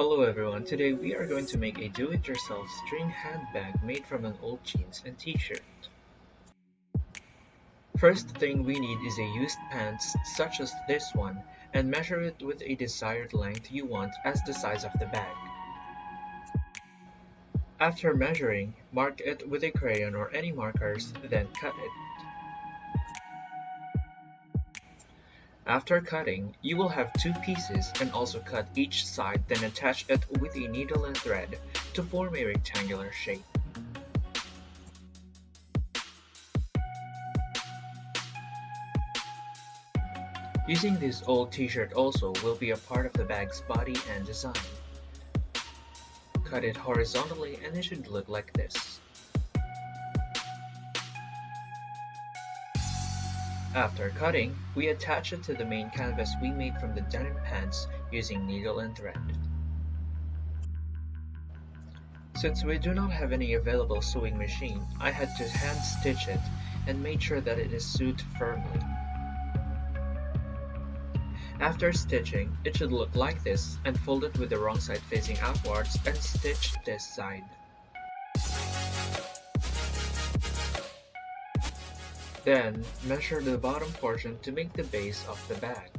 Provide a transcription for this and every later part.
Hello everyone, today we are going to make a do-it-yourself string handbag made from an old jeans and t-shirt. First thing we need is a used pants such as this one and measure it with a desired length you want as the size of the bag. After measuring, mark it with a crayon or any markers, then cut it. After cutting, you will have two pieces and also cut each side, then attach it with a needle and thread to form a rectangular shape. Using this old t-shirt also will be a part of the bag's body and design. Cut it horizontally and it should look like this. After cutting, we attach it to the main canvas we made from the denim pants using needle and thread. Since we do not have any available sewing machine, I had to hand stitch it and made sure that it is sewed firmly. After stitching, it should look like this and fold it with the wrong side facing outwards and stitch this side. Then, measure the bottom portion to make the base of the bag.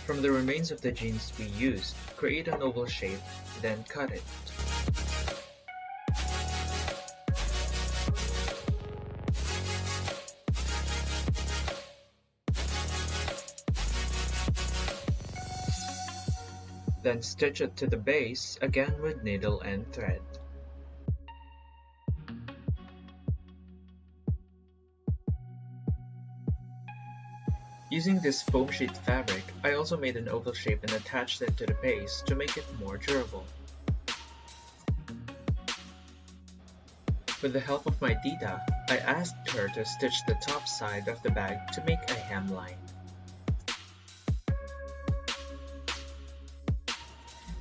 From the remains of the jeans we used, create an oval shape, then cut it. Then stitch it to the base, again with needle and thread. Using this foam sheet fabric, I also made an oval shape and attached it to the base to make it more durable. With the help of my tita, I asked her to stitch the top side of the bag to make a hemline.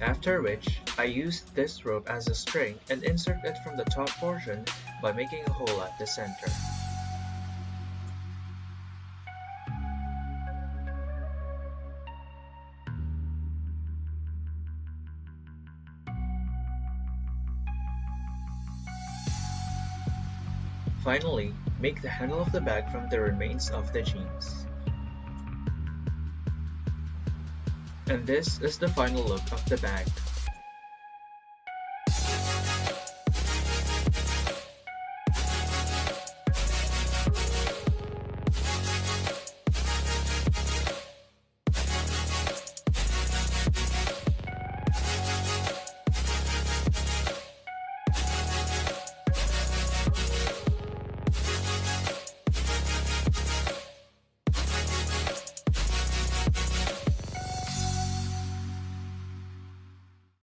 After which, I used this rope as a string and insert it from the top portion by making a hole at the center. Finally, make the handle of the bag from the remains of the jeans. And this is the final look of the bag.